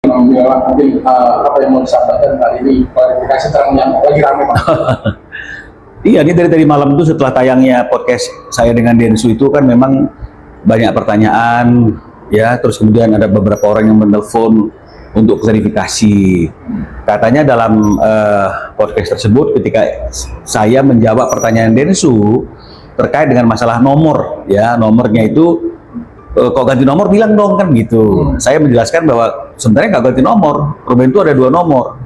Mungkin apa yang mau disampaikan hari ini klarifikasi terang yang lagi rame Pak. Iya, ini dari tadi malam itu setelah tayangnya podcast saya dengan Densu itu kan memang banyak pertanyaan ya, terus kemudian ada beberapa orang yang menelpon untuk klarifikasi. Katanya dalam podcast tersebut ketika saya menjawab pertanyaan Densu terkait dengan masalah nomor ya, nomornya itu kok ganti nomor bilang dong kan gitu. Saya menjelaskan bahwa sebenarnya nggak ganti nomor, Ruben itu ada 2 nomor.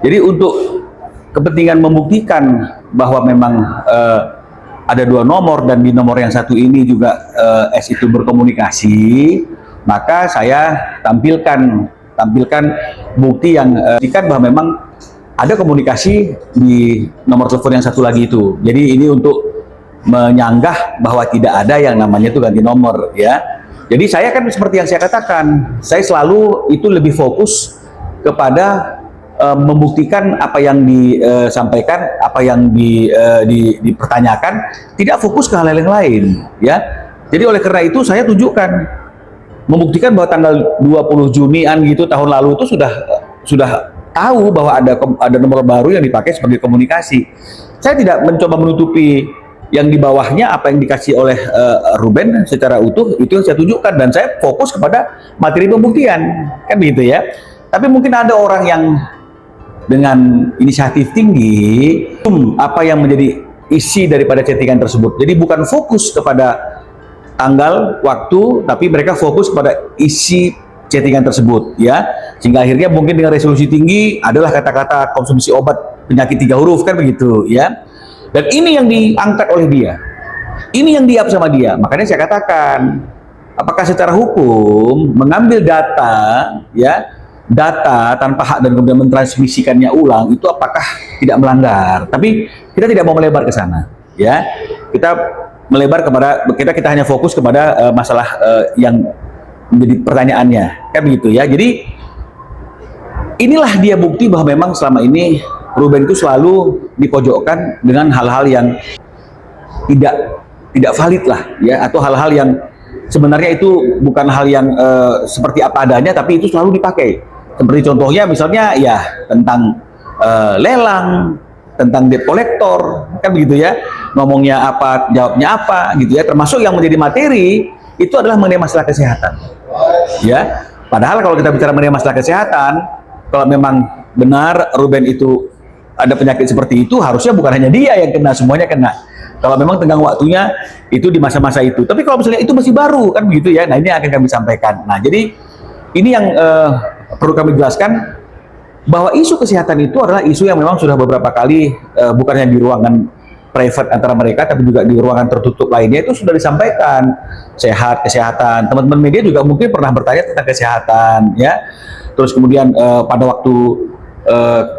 Jadi untuk kepentingan membuktikan bahwa memang ada 2 nomor dan di nomor yang satu ini juga S itu berkomunikasi, maka saya tampilkan bukti yang buktikan bahwa memang ada komunikasi di nomor telepon yang satu lagi itu. Jadi ini untuk menyanggah bahwa tidak ada yang namanya itu ganti nomor ya. Jadi saya kan seperti yang saya katakan, saya selalu itu lebih fokus kepada membuktikan apa yang disampaikan, apa yang dipertanyakan, tidak fokus ke hal yang lain ya. Jadi oleh karena itu saya tunjukkan, membuktikan bahwa tanggal 20 Junian gitu tahun lalu itu sudah tahu bahwa ada nomor baru yang dipakai sebagai komunikasi. Saya tidak mencoba menutupi yang di bawahnya apa yang dikasih oleh Ruben secara utuh, itu yang saya tunjukkan dan saya fokus kepada materi pembuktian kan begitu ya. Tapi mungkin ada orang yang dengan inisiatif tinggi apa yang menjadi isi daripada chattingan tersebut, jadi bukan fokus kepada tanggal, waktu, tapi mereka fokus kepada isi chattingan tersebut ya, sehingga akhirnya mungkin dengan resolusi tinggi adalah kata-kata konsumsi obat penyakit 3 huruf kan begitu ya. Dan ini yang diangkat oleh dia, ini yang diap sama dia. Makanya saya katakan, apakah secara hukum mengambil data ya, data tanpa hak dan kemudian mentransmisikannya ulang itu apakah tidak melanggar? Tapi kita tidak mau melebar ke sana ya. Kita melebar kepada kita hanya fokus kepada masalah yang menjadi pertanyaannya kan begitu ya. Jadi inilah dia bukti bahwa memang selama ini Ruben itu selalu dipojokkan dengan hal-hal yang tidak valid lah ya, atau hal-hal yang sebenarnya itu bukan hal yang seperti apa adanya, tapi itu selalu dipakai. Seperti contohnya misalnya ya tentang lelang, tentang debt collector kan begitu ya, ngomongnya apa jawabnya apa gitu ya, termasuk yang menjadi materi itu adalah mengenai masalah kesehatan ya. Padahal kalau kita bicara mengenai masalah kesehatan, kalau memang benar Ruben itu ada penyakit seperti itu, harusnya bukan hanya dia yang kena, semuanya kena. Kalau memang tenggang waktunya itu di masa-masa itu. Tapi kalau misalnya itu masih baru kan begitu ya, nah ini akan kami sampaikan. Nah jadi ini yang perlu kami jelaskan, bahwa isu kesehatan itu adalah isu yang memang sudah beberapa kali bukan hanya di ruangan private antara mereka, tapi juga di ruangan tertutup lainnya itu sudah disampaikan. Kesehatan, teman-teman media juga mungkin pernah bertanya tentang kesehatan ya. Terus kemudian pada waktu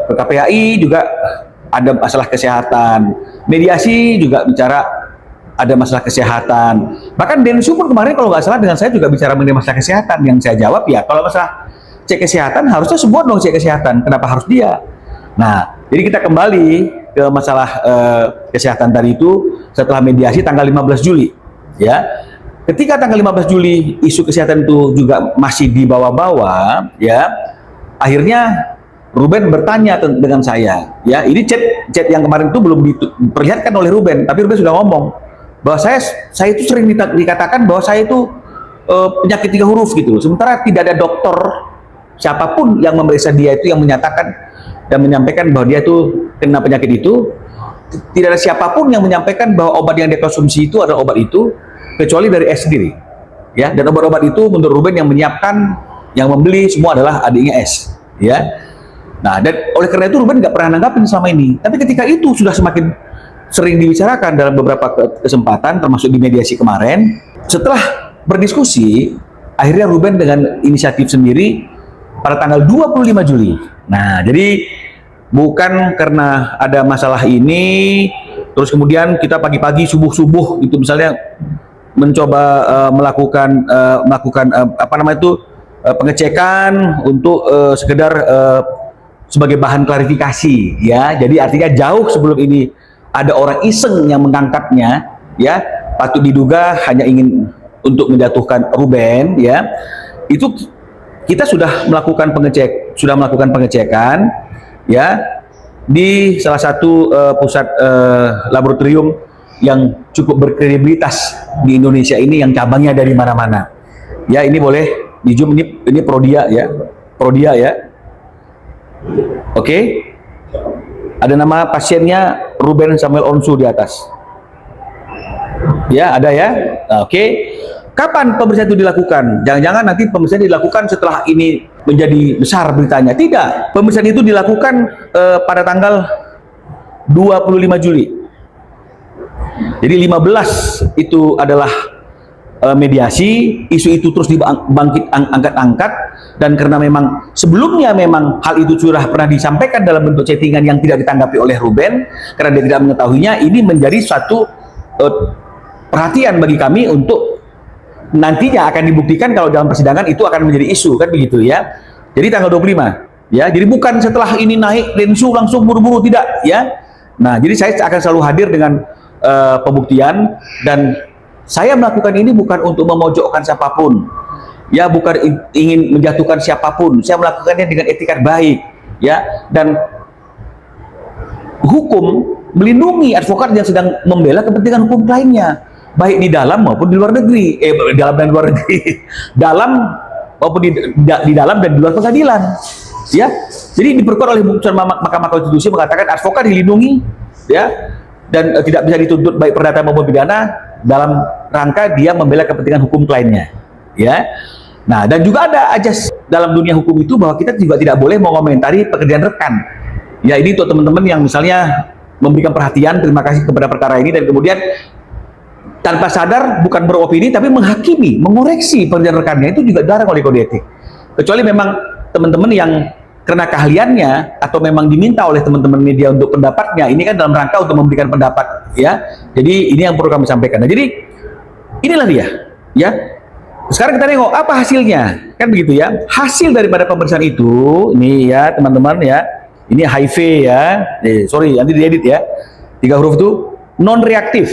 ke KPAI juga ada masalah kesehatan, mediasi juga bicara ada masalah kesehatan, bahkan Densu pun kemarin kalau nggak salah dengan saya juga bicara mengenai masalah kesehatan. Yang saya jawab ya, kalau masalah cek kesehatan harusnya semua dong cek kesehatan, kenapa harus dia? Nah jadi kita kembali ke masalah kesehatan tadi itu setelah mediasi tanggal 15 Juli ya. Ketika tanggal 15 Juli isu kesehatan itu juga masih dibawa-bawa ya, akhirnya Ruben bertanya dengan saya, ya ini chat yang kemarin itu belum diperlihatkan oleh Ruben, tapi Ruben sudah ngomong bahwa saya itu sering dikatakan bahwa saya itu penyakit 3 huruf gitu, sementara tidak ada dokter siapapun yang memeriksa dia itu yang menyatakan dan menyampaikan bahwa dia itu kena penyakit itu. Tidak ada siapapun yang menyampaikan bahwa obat yang dia konsumsi itu adalah obat itu, kecuali dari S sendiri, ya. Dan obat-obat itu menurut Ruben yang menyiapkan, yang membeli semua adalah adiknya S, ya. Nah, dan oleh karena itu Ruben nggak pernah nanggapin selama ini. Tapi ketika itu sudah semakin sering dibicarakan dalam beberapa kesempatan, termasuk di mediasi kemarin, setelah berdiskusi, akhirnya Ruben dengan inisiatif sendiri pada tanggal 25 Juli. Nah, jadi bukan karena ada masalah ini, terus kemudian kita pagi-pagi subuh-subuh itu misalnya mencoba melakukan apa namanya itu pengecekan untuk sekedar sebagai bahan klarifikasi ya. Jadi artinya jauh sebelum ini ada orang iseng yang mengangkatnya ya, patut diduga hanya ingin untuk menjatuhkan Ruben ya. Itu kita sudah melakukan pengecekan ya di salah satu pusat laboratorium yang cukup berkredibilitas di Indonesia ini, yang cabangnya dari mana-mana. Ya, ini boleh di zoom, ini Prodia ya. Prodia ya. Oke. Ada nama pasiennya Ruben Samuel Onsu di atas. Ya, ada ya. Nah, oke. Kapan pemeriksaan itu dilakukan? Jangan-jangan nanti pemeriksaan dilakukan setelah ini menjadi besar beritanya. Tidak. Pemeriksaan itu dilakukan pada tanggal 25 Juli. Jadi 15 itu adalah mediasi, isu itu terus angkat-angkat, dan karena memang sebelumnya memang hal itu sudah pernah disampaikan dalam bentuk chattingan yang tidak ditanggapi oleh Ruben karena dia tidak mengetahuinya, ini menjadi suatu perhatian bagi kami untuk nantinya akan dibuktikan kalau dalam persidangan itu akan menjadi isu, kan begitu ya. Jadi tanggal 25 ya, jadi bukan setelah ini naik Densu langsung buru-buru, tidak ya. Nah, jadi saya akan selalu hadir dengan pembuktian, dan saya melakukan ini bukan untuk memojokkan siapapun, ya, bukan ingin menjatuhkan siapapun. Saya melakukannya dengan etikat baik, ya, dan hukum melindungi advokat yang sedang membela kepentingan hukum lainnya, baik di dalam maupun di luar negeri, dalam dan luar negeri, dalam maupun di dalam dan di luar pengadilan, ya. Jadi diperkuat oleh putusan Mahkamah Konstitusi mengatakan advokat dilindungi, ya, dan tidak bisa dituntut baik perdata maupun pidana dalam rangka dia membela kepentingan hukum kliennya, ya. Nah, dan juga ada ajas dalam dunia hukum itu bahwa kita juga tidak boleh mengomentari pekerjaan rekan. Ya, ini untuk teman-teman yang misalnya memberikan perhatian, terima kasih kepada perkara ini, dan kemudian tanpa sadar bukan beropini tapi menghakimi, mengoreksi pekerjaan rekannya, itu juga dilarang oleh kode etik. Kecuali memang teman-teman yang karena keahliannya atau memang diminta oleh teman-teman media untuk pendapatnya, ini kan dalam rangka untuk memberikan pendapat, ya. Jadi ini yang perlu kami sampaikan. Nah, jadi inilah dia, ya. Sekarang kita tengok apa hasilnya, kan begitu ya. Hasil daripada pemeriksaan itu, ini ya teman-teman ya, ini HIV ya, sorry nanti diedit ya, 3 huruf itu non reaktif,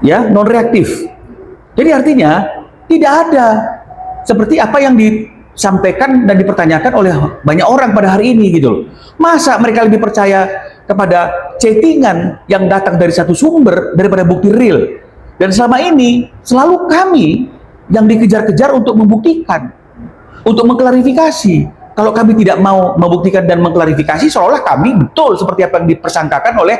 ya, non reaktif. Jadi artinya tidak ada seperti apa yang disampaikan dan dipertanyakan oleh banyak orang pada hari ini, gitu loh. Masa mereka lebih percaya kepada chattingan yang datang dari satu sumber daripada bukti real? Dan selama ini selalu kami yang dikejar-kejar untuk membuktikan, untuk mengklarifikasi. Kalau kami tidak mau membuktikan dan mengklarifikasi, seolah kami betul seperti apa yang dipersangkakan oleh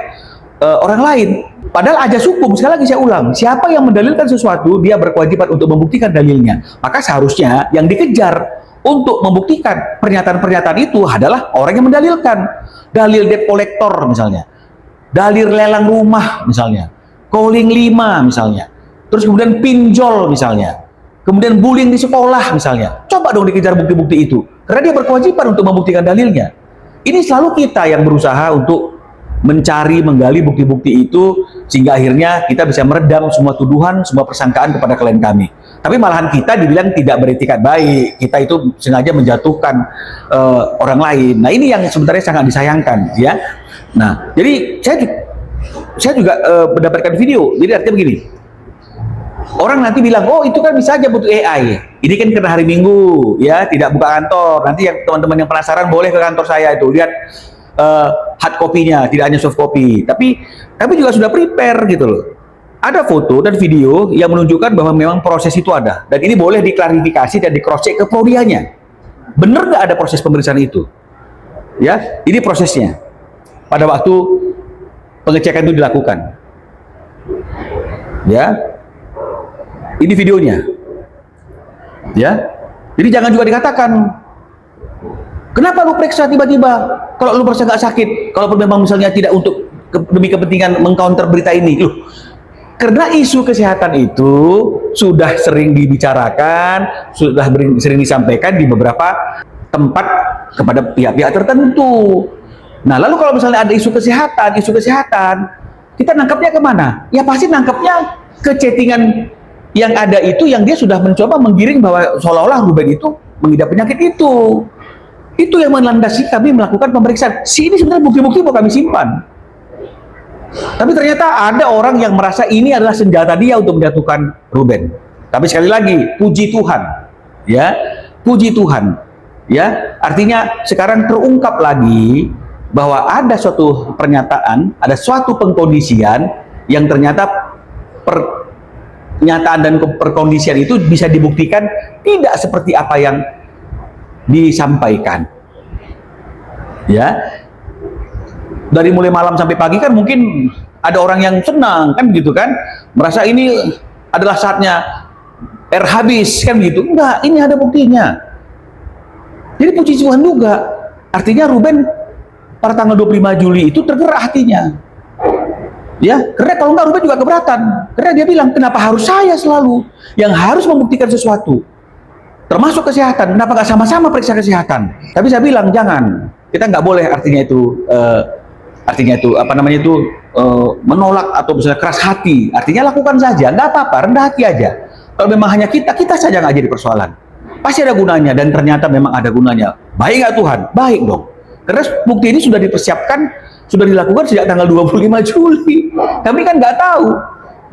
orang lain. Padahal ajas hukum, sekali lagi saya ulang, siapa yang mendalilkan sesuatu, dia berkewajiban untuk membuktikan dalilnya. Maka seharusnya yang dikejar untuk membuktikan pernyataan-pernyataan itu adalah orang yang mendalilkan. Dalil debt collector misalnya, dalil lelang rumah misalnya, calling 5 misalnya, terus kemudian pinjol misalnya, kemudian bullying di sekolah misalnya. Coba dong dikejar bukti-bukti itu, karena dia berkewajiban untuk membuktikan dalilnya. Ini selalu kita yang berusaha untuk mencari, menggali bukti-bukti itu, sehingga akhirnya kita bisa meredam semua tuduhan, semua persangkaan kepada klien kami. Tapi malahan kita dibilang tidak beretikat baik, kita itu sengaja menjatuhkan orang lain. Nah, ini yang sebenarnya sangat disayangkan, ya. Nah, jadi saya juga mendapatkan video. Jadi artinya begini, orang nanti bilang, oh itu kan bisa aja butuh AI. Ini kan karena hari Minggu, ya, tidak buka kantor. Nanti yang teman-teman yang penasaran boleh ke kantor saya itu, lihat hard copy-nya, tidak hanya soft copy. Tapi kami juga sudah prepare, gitu loh. Ada foto dan video yang menunjukkan bahwa memang proses itu ada, dan ini boleh diklarifikasi dan di cross check ke Prodianya. Benar nggak ada proses pemeriksaan itu? Ya, ini prosesnya pada waktu pengecekan itu dilakukan. Ya, ini videonya. Ya, jadi jangan juga dikatakan, kenapa lu periksa tiba-tiba? Kalau lu merasa nggak sakit, kalau memang misalnya tidak untuk demi kepentingan mengcounter berita ini, loh. Karena isu kesehatan itu sudah sering dibicarakan, sudah sering disampaikan di beberapa tempat kepada pihak-pihak tertentu. Nah, lalu kalau misalnya ada isu kesehatan, kita nangkapnya kemana? Ya pasti nangkapnya ke chattingan yang ada itu, yang dia sudah mencoba menggiring bahwa seolah-olah Ruben itu mengidap penyakit itu. Itu yang melandasi kami melakukan pemeriksaan. Ini sebenarnya bukti-bukti mau kami simpan. Tapi ternyata ada orang yang merasa ini adalah senjata dia untuk menjatuhkan Ruben. Tapi sekali lagi, puji Tuhan, ya, puji Tuhan, ya. Artinya sekarang terungkap lagi bahwa ada suatu pernyataan, ada suatu pengkondisian yang ternyata pernyataan dan perkondisian itu bisa dibuktikan tidak seperti apa yang disampaikan. Ya, dari mulai malam sampai pagi kan mungkin ada orang yang senang kan gitu kan, merasa ini adalah saatnya air habis kan gitu. Enggak, ini ada buktinya. Jadi puji Tuhan juga. Artinya Ruben pada tanggal 25 Juli itu tergerak hatinya. Ya, karena kalau enggak Ruben juga keberatan. Karena dia bilang, kenapa harus saya selalu yang harus membuktikan sesuatu? Termasuk kesehatan, kenapa nggak sama-sama periksa kesehatan? Tapi saya bilang jangan, kita nggak boleh artinya itu apa namanya itu menolak atau misalnya keras hati. Artinya lakukan saja, nggak apa-apa, rendah hati aja. Kalau memang hanya kita saja nggak jadi persoalan. Pasti ada gunanya dan ternyata memang ada gunanya. Baik nggak Tuhan? Baik dong. Karena bukti ini sudah dipersiapkan, sudah dilakukan sejak tanggal 25 Juli. Kami kan nggak tahu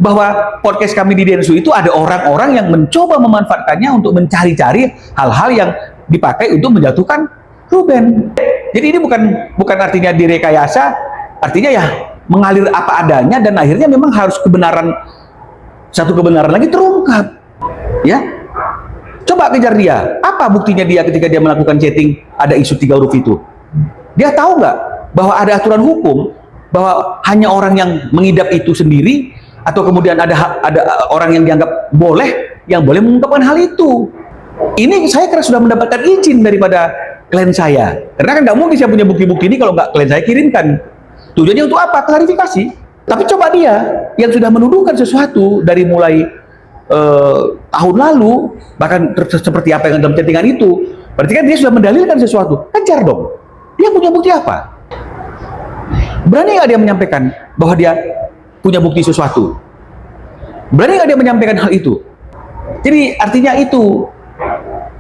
bahwa podcast kami di Densu itu ada orang-orang yang mencoba memanfaatkannya untuk mencari-cari hal-hal yang dipakai untuk menjatuhkan Ruben. Jadi ini bukan artinya direkayasa, artinya ya mengalir apa adanya dan akhirnya memang harus satu kebenaran lagi terungkap. Ya, coba kejar dia. Apa buktinya dia ketika dia melakukan chatting ada isu 3 huruf itu? Dia tahu nggak bahwa ada aturan hukum bahwa hanya orang yang mengidap itu sendiri atau kemudian ada orang yang dianggap yang boleh mengungkapkan hal itu. Ini saya karena sudah mendapatkan izin daripada klien saya. Karena kan nggak mungkin saya punya bukti-bukti ini kalau nggak klien saya kirimkan. Tujuannya untuk apa? Klarifikasi. Tapi coba dia yang sudah menuduhkan sesuatu dari mulai tahun lalu, bahkan seperti apa yang dalam chattingan itu, berarti kan dia sudah mendalilkan sesuatu. Kejar dong. Dia punya bukti apa? Berani nggak dia menyampaikan bahwa dia punya bukti sesuatu? Berani nggak dia menyampaikan hal itu? Jadi artinya itu,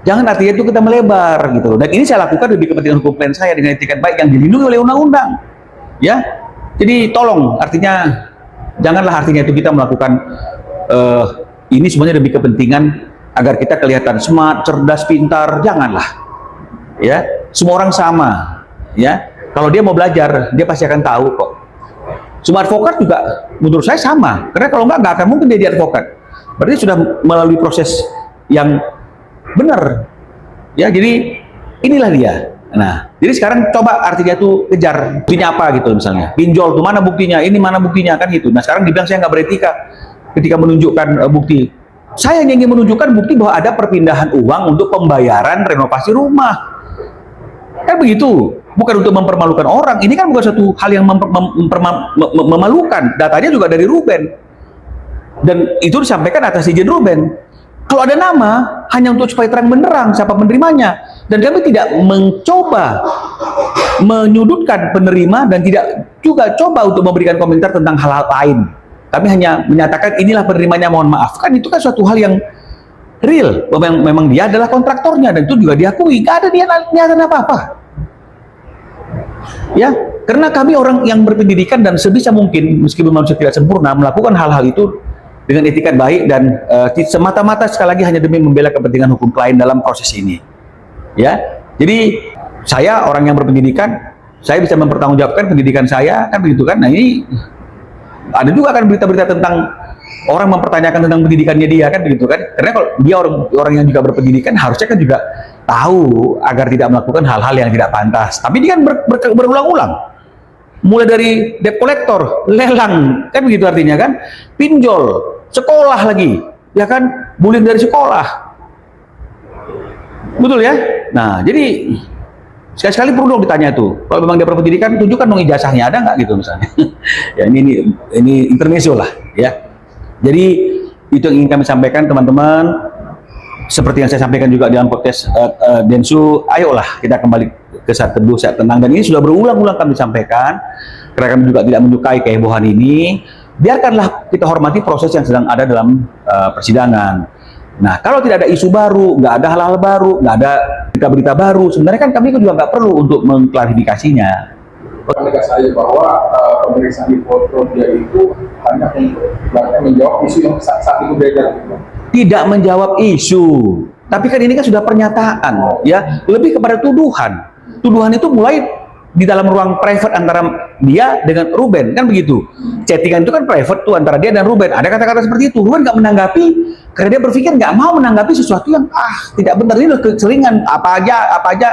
jangan artinya itu kita melebar gitu. Dan ini saya lakukan demi kepentingan hukum klien saya dengan etikat baik yang dilindungi oleh undang-undang. Ya, jadi tolong artinya janganlah artinya itu kita melakukan ini semuanya demi kepentingan agar kita kelihatan smart, cerdas, pintar. Janganlah. Ya, semua orang sama. Ya, kalau dia mau belajar, dia pasti akan tahu kok. Semua advokat juga menurut saya sama, karena kalau nggak akan mungkin dia jadi advokat. Berarti sudah melalui proses yang benar. Ya, jadi inilah dia. Nah, jadi sekarang coba artinya tuh kejar buktinya apa gitu misalnya. Pinjol tuh mana buktinya, ini mana buktinya kan gitu. Nah, sekarang dibilang saya nggak beretika ketika menunjukkan bukti. Saya hanya ingin menunjukkan bukti bahwa ada perpindahan uang untuk pembayaran renovasi rumah. Kan begitu. Bukan untuk mempermalukan orang. Ini kan bukan satu hal yang memalukan. Datanya juga dari Ruben. Dan itu disampaikan atas izin Ruben. Kalau ada nama, hanya untuk supaya terang benderang siapa penerimanya. Dan kami tidak mencoba menyudutkan penerima dan tidak juga coba untuk memberikan komentar tentang hal-hal lain. Kami hanya menyatakan inilah penerimanya, mohon maaf. Kan itu kan suatu hal yang real. Memang dia adalah kontraktornya dan itu juga diakui. Gak ada niatan apa-apa. Ya, karena kami orang yang berpendidikan dan sebisa mungkin meskipun manusia tidak sempurna melakukan hal-hal itu dengan etikat baik dan semata-mata sekali lagi hanya demi membela kepentingan hukum klien dalam proses ini. Ya, jadi saya orang yang berpendidikan, saya bisa mempertanggungjawabkan pendidikan saya kan begitu kan. Nah ini ada juga kan berita-berita tentang orang mempertanyakan tentang pendidikannya dia kan begitu kan. Karena kalau dia orang yang juga berpendidikan harusnya kan juga tahu agar tidak melakukan hal-hal yang tidak pantas. Tapi dia kan berulang-ulang. Mulai dari debt collector, lelang, kan begitu artinya kan, pinjol, sekolah lagi, ya kan, bullying dari sekolah. Betul ya? Nah, jadi sekali-sekali perlu dong ditanya itu. Kalau memang dia berpendidikan, tunjukkan dong ijazahnya, ada nggak gitu misalnya. Ya ini intermezzo lah, ya. Jadi itu yang ingin kami sampaikan teman-teman. Seperti yang saya sampaikan juga dalam podcast Densu, ayolah kita kembali ke saat teduh, saat tenang. Dan ini sudah berulang-ulang kami sampaikan, karena kami juga tidak menyukai kehebohan ini. Biarkanlah kita hormati proses yang sedang ada dalam persidangan. Nah, kalau tidak ada isu baru, nggak ada hal-hal baru, nggak ada berita-berita baru, sebenarnya kan kami juga nggak perlu untuk mengklarifikasinya. Tegas saja bahwa pemeriksaan di Polda itu hanya untuk menjawab isu yang saat itu beredar. tidak menjawab isu. Tapi kan ini kan sudah pernyataan, ya, lebih kepada tuduhan. Tuduhan itu mulai di dalam ruang private antara dia dengan Ruben, kan begitu. Chattingan itu kan private tuh antara dia dan Ruben. Ada kata-kata seperti itu. Ruben nggak menanggapi karena dia berpikir nggak mau menanggapi sesuatu yang tidak benar, ini loh keseringan apa aja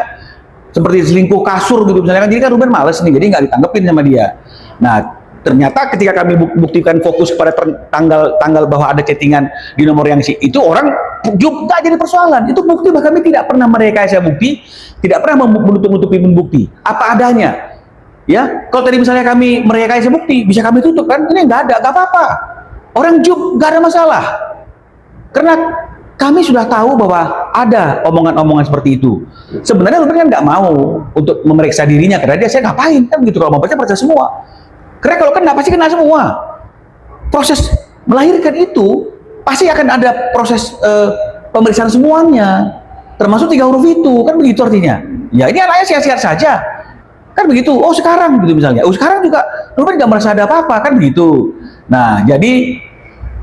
seperti selingkuh kasur gitu misalnya kan. Jadi kan Ruben males nih, jadi nggak ditanggepin sama dia. Nah, ternyata ketika kami buktikan fokus pada tanggal bahwa ada chattingan di nomor yang itu, orang nggak jadi persoalan. Itu bukti, bahkan kami tidak pernah merekayasa bukti, tidak pernah menutup-nutupi bukti apa adanya. Ya, kalau tadi misalnya kami merekayasa bukti, bisa kami tutup kan? Ini nggak ada, nggak apa-apa. Orang nggak ada masalah. Karena kami sudah tahu bahwa ada omongan-omongan seperti itu. Sebenarnya Ruben kan nggak mau untuk memeriksa dirinya karena dia, saya ngapain kan gitu, kalau mau periksa semua. Karena kalau kena pasti kena semua. Proses melahirkan itu pasti akan ada proses pemeriksaan semuanya, termasuk 3 huruf itu, kan begitu artinya. Ya ini anaknya sehat-sehat saja, kan begitu. Oh sekarang gitu misalnya, oh sekarang juga Ruben nggak merasa ada apa-apa, kan begitu. Nah jadi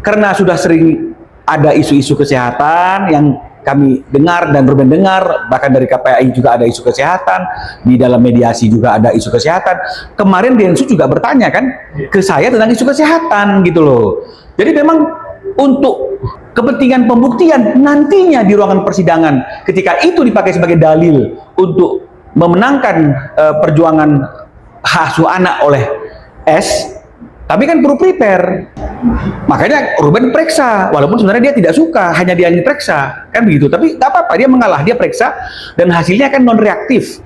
karena sudah sering ada isu-isu kesehatan yang kami dengar dan Ruben dengar, bahkan dari KPAI juga ada isu kesehatan, di dalam mediasi juga ada isu kesehatan. Kemarin Densus juga bertanya kan ke saya tentang isu kesehatan gitu loh. Jadi memang untuk kepentingan pembuktian nantinya di ruangan persidangan, ketika itu dipakai sebagai dalil untuk memenangkan perjuangan hak asuh anak oleh S, tapi kan perlu prepare. Makanya Ruben periksa, walaupun sebenarnya dia tidak suka, hanya dia yang diperiksa, kan begitu. Tapi nggak apa-apa, dia mengalah, dia periksa, dan hasilnya kan non reaktif.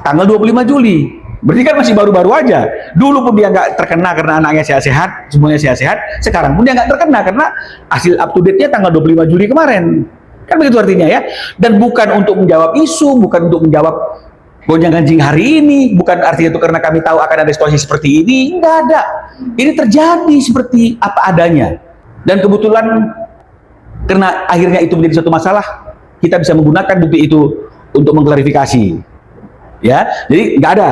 Tanggal 25 Juli, berarti kan masih baru-baru aja. Dulu pun dia nggak terkena karena anaknya sehat-sehat, semuanya sehat-sehat. Sekarang pun dia nggak terkena karena hasil up to date-nya tanggal 25 Juli kemarin. Kan begitu artinya ya. Dan bukan untuk menjawab isu, bukan untuk menjawab gonjang-ganjing hari ini, bukan artinya itu karena kami tahu akan ada situasi seperti ini, nggak ada. Ini terjadi seperti apa adanya. Dan kebetulan karena akhirnya itu menjadi suatu masalah, kita bisa menggunakan bukti itu untuk mengklarifikasi. Ya, jadi nggak ada.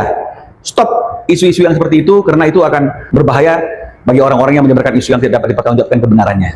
Stop isu-isu yang seperti itu, karena itu akan berbahaya bagi orang-orang yang menyebarkan isu yang tidak dapat dipertanggungjawabkan kebenarannya.